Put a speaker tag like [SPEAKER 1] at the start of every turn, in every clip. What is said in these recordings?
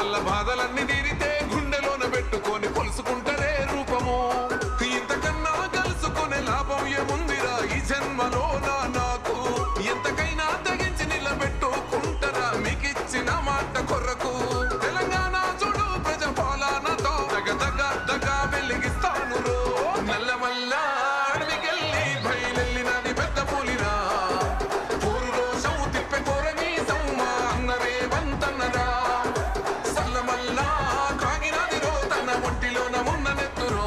[SPEAKER 1] మళ్ళా బాధలన్నీ తీరితే గుండెలోన పెట్టుకొని కొలుసుకుంటరే రూపము. ఇంతకన్నా కలుసుకునే లాభం ఏముందిరా ఈ జన్మలోన నాకు. ఎంతకైనా తెగించి నిలబెట్టుకుంటారా మీకిచ్చిన మాట కొరకు. తెలంగాణ చూడు ప్రజ పాలనతో దగ దగ దగ వెలిగిస్తాను రో. నల్లమల్ల అడవికెళ్ళి బయలెళ్ళినది పెద్ద పులిరా. ఊరు రోషం తిప్పే కోరని సమ్మ అన్నరే వంతన్నరా. సల్లమల్ల కాగినది రో తన ఒంటిలోన ఉన్న నెత్తురో.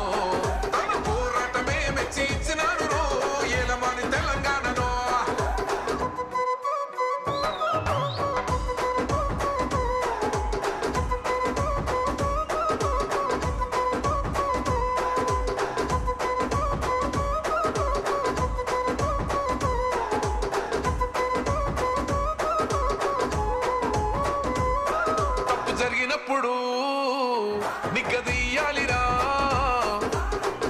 [SPEAKER 1] తన పోరాటమే మెచ్చి ఇచ్చినారు రో ఏలమాని తెలంగాణలో. తప్పు జరిగినప్పుడు నిగ్గదీయాలిరా.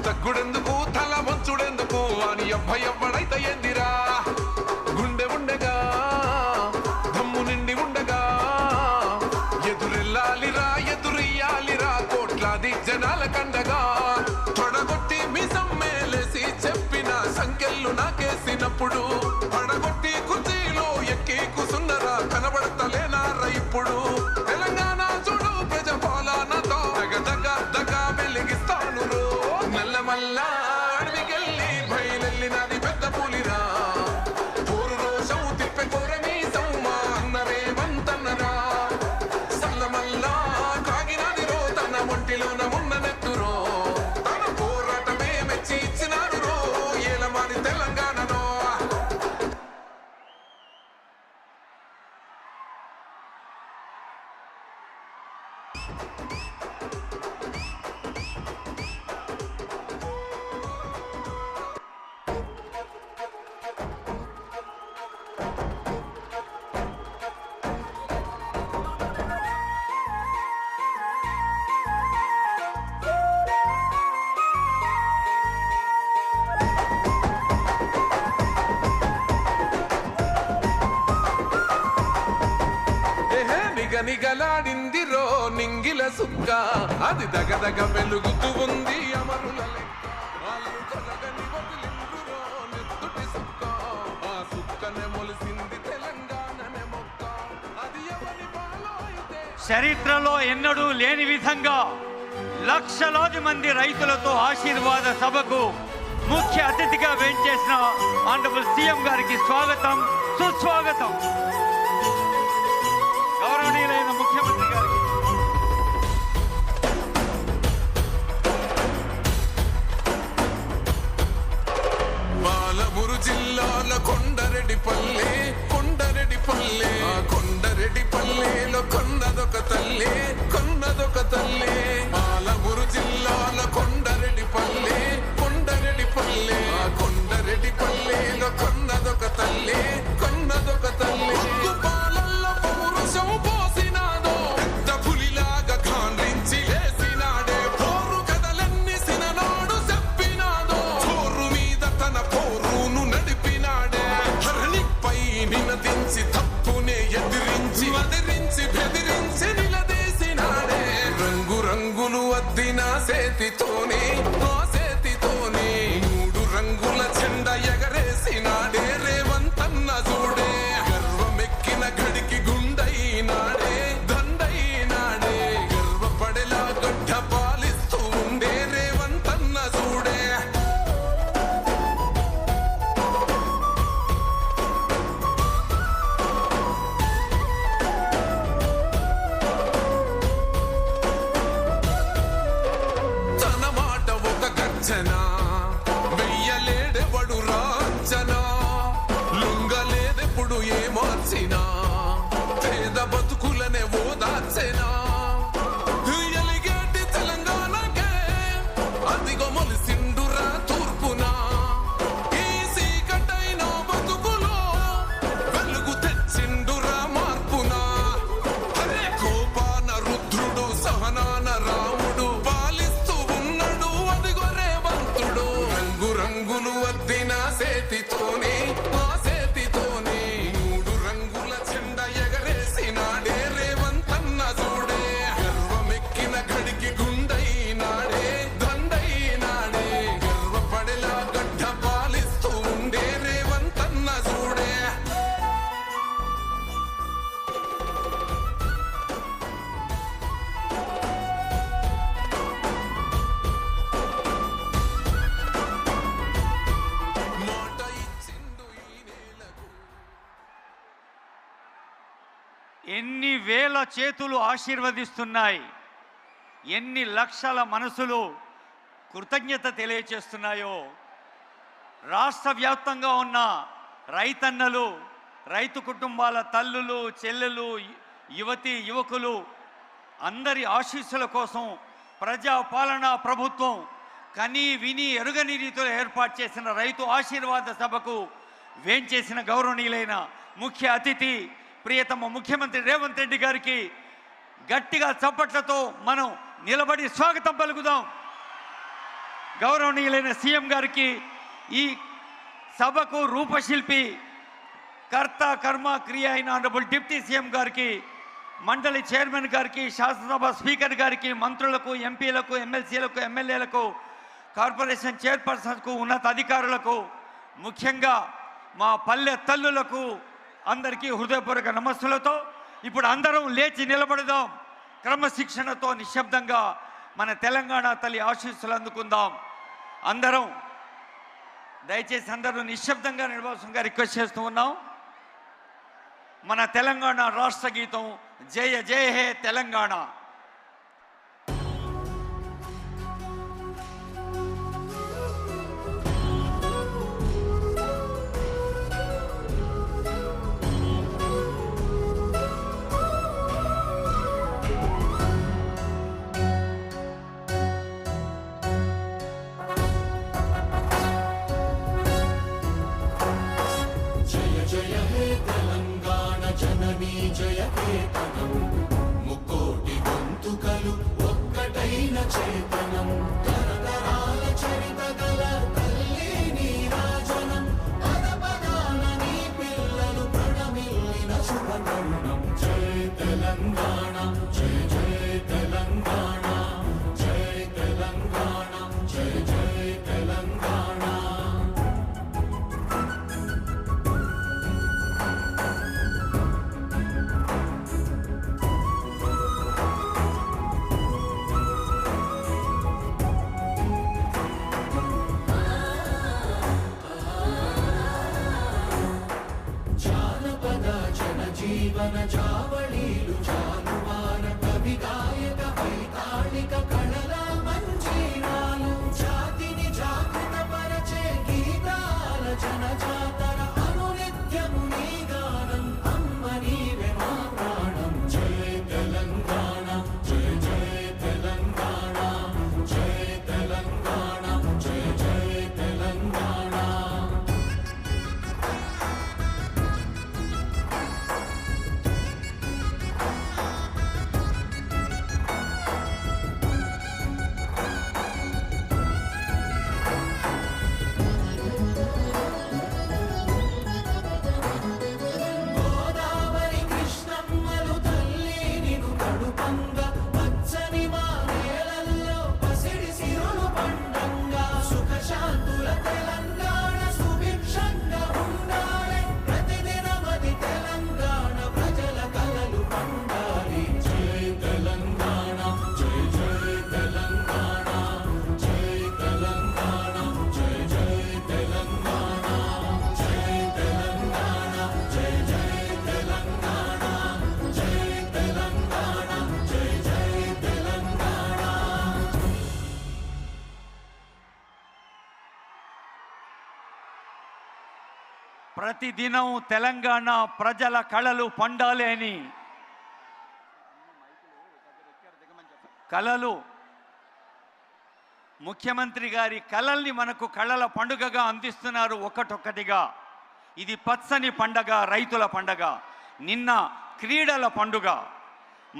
[SPEAKER 1] తగ్గుడెందుకు తల వంచుడెందుకు అని ఎవ్వడైతే ఎందిరా. గుండె ఉండగా దమ్ము నిండి ఉండగా ఎదురెళ్ళాలిరా ఎదురెయ్యాలిరా కోట్లాది జనాల కండగా. తొడగొట్టి మీ సమ్మేలేసి చెప్పిన సంఖ్యలు నాకేసినప్పుడు పడగొట్టి కుర్చీలో ఎక్కి కూసున్నరా కనబడతలేనారా ఇప్పుడు. తెలంగాణ చూడు ప్రజ పాలనతో దగ దగ దగ వెలిగిస్తాను రో. నల్లమల్ల అడవికెళ్ళి బయలెళ్ళినది పెద్ద పులిరా. ఊరు రోషం తిప్పే కోరని సమ్మ అన్నరే వంతన్నరా. సల్లమల్ల కాగినది రో తన ఒంటిలోన ఉన్న నెత్తురో. తన పోరాటమే మెచ్చి ఇచ్చినారు రో ఏలమాని తెలంగాణలో. నిగనిగలాడిందిరో నింగిల సుక్క అది దగదగ వెలుగుతూ ఉంది అమరుల లెక్క. వాళ్ళు కలగని వదిలిండ్రురో నెత్తుటి సుక్క. ఆ సుక్కనే మొలిసింది తెలంగాణనే మొక్క. అది ఎవరి పాలో అయితే.
[SPEAKER 2] చరిత్రలో ఎన్నడూ లేని విధంగా లక్షలాది మంది రైతులతో ఆశీర్వాద సభకు ముఖ్య అతిథిగా వేంచేసిన ఆనరబుల్ సీఎం గారికి స్వాగతం సుస్వాగతం. గౌరవనీయులైన ముఖ్యమంత్రి గారికి
[SPEAKER 1] పాలమూరు జిల్లాల కొండరెడ్డిపల్లె కొండరెడ్డిపల్లె. ఆ కొండరెడ్డిపల్లెలో కొన్నదొక తల్లే కొన్నదొక తల్లే. పాలమూరు జిల్లాల కొండరెడ్డిపల్లె కొండరెడ్డిపల్లె. ఆ కొండరెడ్డిపల్లెలో కొన్నదొక తల్లే కొన్నదొక తల్లే. పాలల్లో పౌరుషం పోసినాదో పెద్ద పులిలాగా ఖాండ్రించి లేసినాడే. పోరు కథలన్నీ సిననాడు చెప్పినాదో పోరు మీద తన పోరును నడిపినాడే. ధరణిపై నినదించి తప్పునే ఎదిరించి అదిరించి బెదిరించి నిలదీసినాడే. రంగు రంగులు అద్దిన సేతితోనే ఆ సేతితోనే మూడు రంగుల జెండా ఎగరేసినాడే రేవంతన్న చూడే. గర్వమెక్కిన గడికి గుండైనాడే దండైనాడే. గర్వపడేలా గడ్డ పాలిస్తూ ఉండే రేవంతన్న చూడే. తన మాట
[SPEAKER 2] ఎన్ని వేల చేతులు ఆశీర్వదిస్తున్నాయి, ఎన్ని లక్షల మనసులు కృతజ్ఞత తెలియచేస్తున్నాయో. రాష్ట్ర వ్యాప్తంగా ఉన్న రైతన్నలు, రైతు కుటుంబాల తల్లులు, చెల్లెలు, యువతి యువకులు అందరి ఆశీస్సుల కోసం ప్రజాపాలనా ప్రభుత్వం కని విని ఎరుగని రీతిలో ఏర్పాటు చేసిన రైతు ఆశీర్వాద సభకు వేంచేసిన గౌరవనీయులైన ముఖ్య అతిథి ప్రియతమ ముఖ్యమంత్రి రేవంత్ రెడ్డి గారికి గట్టిగా చప్పట్లతో మనం నిలబడి స్వాగతం పలుకుదాం. గౌరవనీయులైన సీఎం గారికి, ఈ సభకు రూపశిల్పి, కర్త కర్మ క్రియ అయిన ఆనరబుల్ డిప్యూటీ సీఎం గారికి, మండలి చైర్మన్ గారికి, శాసనసభ స్పీకర్ గారికి, మంత్రులకు, ఎంపీలకు, ఎమ్మెల్సీలకు, ఎమ్మెల్యేలకు, కార్పొరేషన్ చైర్పర్సన్కు, ఉన్నత అధికారులకు, ముఖ్యంగా మా పల్లె తల్లులకు అందరికీ హృదయపూర్వక నమస్సులతో ఇప్పుడు అందరం లేచి నిలబడదాం. క్రమశిక్షణతో నిశ్శబ్దంగా మన తెలంగాణ తల్లి ఆశీస్సులు అందుకుందాం. అందరం దయచేసి అందరూ నిశ్శబ్దంగా నిలబడాల్సిందిగా రిక్వెస్ట్ చేస్తూ ఉన్నాం. మన తెలంగాణ రాష్ట్ర గీతం జయ జయ హే తెలంగాణ.
[SPEAKER 3] ముక్కోటి గొంతుకలు ఒక్కటైన చేతనం, తరతరాల చరిత గల తల్లి నీరాజనం, పదపదాన నీ పిల్లలు ప్రణమిల్లిన శుభతరుణం. జై తెలంగాణ, జై జై తెలంగాణ, జై తెలంగాణ, జై జై తెలంగాణ. జీవన జావళీలు జానువార కవి గాయక వైతాళిక కళల మంజీరాలు, జాతిని జాగృత పరచే గీతాల జనజాతర అనునిత్యము నీ గానం, అమ్మ నీవే మా ప్రాణం. జై తెలంగాణ, జై జై తెలంగాణ, జై తెలంగాణ, జై జై తెలంగాణ.
[SPEAKER 2] ప్రతిదినం తెలంగాణ ప్రజల కళలు పండాలి అని కళలు ముఖ్యమంత్రి గారి కళల్ని మనకు కళల పండుగగా అందిస్తున్నారు ఒక్కటొక్కటిగా. ఇది పచ్చని పండగ, రైతుల పండగ. నిన్న క్రీడల పండుగ.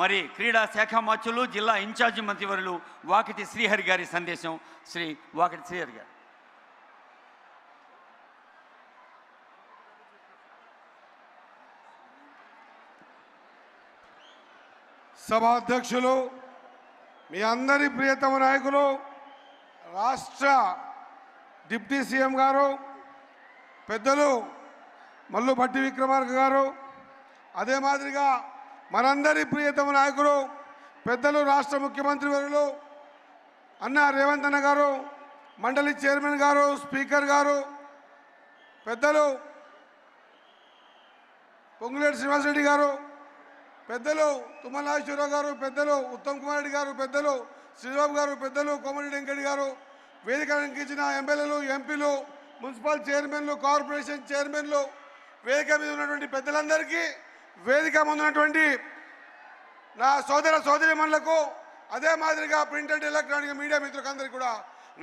[SPEAKER 2] మరి క్రీడా శాఖ మంత్రులు, జిల్లా ఇన్ఛార్జి మంత్రివర్యులు వాకిటి శ్రీహరి గారి సందేశం. శ్రీ వాకిటి శ్రీహరి గారు.
[SPEAKER 4] సభాధ్యక్షులు, మీ అందరి ప్రియతమ నాయకులు, రాష్ట్ర డిప్యూటీ సీఎం గారు, పెద్దలు మల్లు భట్టి విక్రమార్క గారు, అదే మాదిరిగా మనందరి ప్రియతమ నాయకులు పెద్దలు రాష్ట్ర ముఖ్యమంత్రి వర్యులు అన్న రేవంత్ అన్న గారు, మండలి చైర్మన్ గారు, స్పీకర్ గారు, పెద్దలు పొంగులేటి శ్రీనివాసరెడ్డి గారు, పెద్దలు తుమ్మల నాగేశ్వరరావు గారు, పెద్దలు ఉత్తమ్ కుమార్ రెడ్డి గారు, పెద్దలు శ్రీబాబు గారు, పెద్దలు కోమరెడ్డి వెంకటి గారు, వేదిక అలంకరించిన ఎమ్మెల్యేలు, ఎంపీలు, మున్సిపల్ చైర్మన్లు, కార్పొరేషన్ చైర్మన్లు, వేదిక మీద ఉన్నటువంటి పెద్దలందరికీ, వేదిక ముందు ఉన్నటువంటి నా సోదర సోదరీమణులకు, అదే మాదిరిగా ప్రింట్ అండ్ ఎలక్ట్రానిక్ మీడియా మిత్రులందరికీ కూడా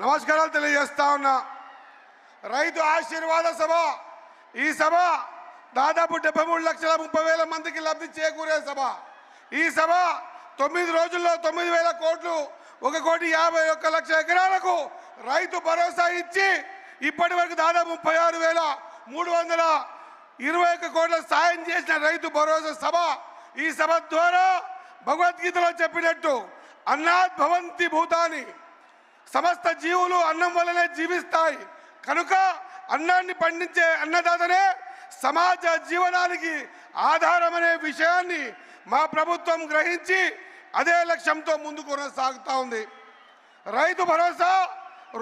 [SPEAKER 4] నమస్కారాలు తెలియజేస్తా ఉన్నా. రైతు ఆశీర్వాద సభ, ఈ సభ దాదాపు 73,30,000 మందికి లబ్ధి చేకూరే సభ. ఈ సభ 9 రోజుల్లో 9,000 కోట్లు, 1,51,00,000 ఎకరాలకు రైతు భరోసా ఇచ్చి ఇప్పటి వరకు దాదాపు 36,321 కోట్ల సాయం చేసిన రైతు భరోసా సభ. ఈ సభ ద్వారా భగవద్గీతలో చెప్పినట్టు అన్నాత్ భవంతి భూతాని, సమస్త జీవులు అన్నం వల్లనే జీవిస్తాయి కనుక అన్నాన్ని పండించే అన్నదాతనే సమాజ జీవనానికి ఆధారమనే విషయాన్ని మా ప్రభుత్వం గ్రహించి అదే లక్ష్యంతో ముందుకు కొనసాగుతూ ఉంది. రైతు భరోసా,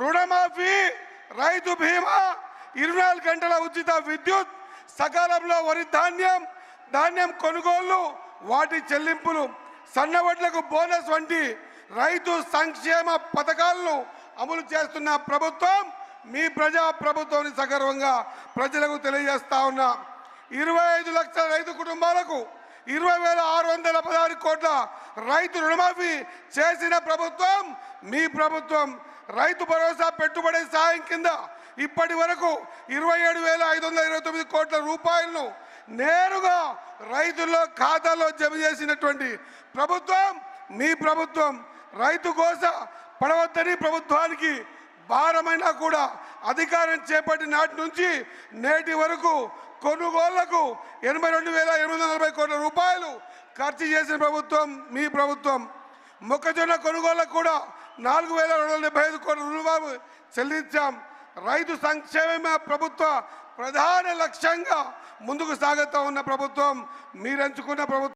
[SPEAKER 4] రుణమాఫీ, రైతు బీమా, 24 గంటల ఉచిత విద్యుత్, సకాలంలో వరి ధాన్యం కొనుగోళ్లు, వాటి చెల్లింపులు, సన్నవడ్లకు బోనస్ వంటి రైతు సంక్షేమ పథకాలను అమలు చేస్తున్న ప్రభుత్వం మీ ప్రజా ప్రభుత్వాన్ని సగర్వంగా ప్రజలకు తెలియజేస్తా ఉన్నా. 25 లక్షల రైతు కుటుంబాలకు 20,616 కోట్ల రైతు రుణమాఫీ చేసిన ప్రభుత్వం మీ ప్రభుత్వం. రైతు భరోసా పెట్టుబడి సాయం కింద ఇప్పటి వరకు 27,529 కోట్ల రూపాయలను నేరుగా రైతుల్లో ఖాతాలో జమ చేసినటువంటి ప్రభుత్వం మీ ప్రభుత్వం. రైతు కోస పడవద్దని ప్రభుత్వానికి భారమైనా కూడా అధికారం చేపట్టిన నాటి నుంచి నేటి వరకు కొనుగోళ్లకు 82,840 కోట్ల రూపాయలు ఖర్చు చేసిన ప్రభుత్వం మీ ప్రభుత్వం. మొక్కజొన్న కొనుగోళ్లకు కూడా 4,275 కోట్ల రూపాయలు చెల్లించాం. రైతు సంక్షేమ ప్రభుత్వ ప్రధాన లక్ష్యంగా ముందుకు సాగుతూ ఉన్న ప్రభుత్వం మీరెంచుకున్న ప్రభుత్వం.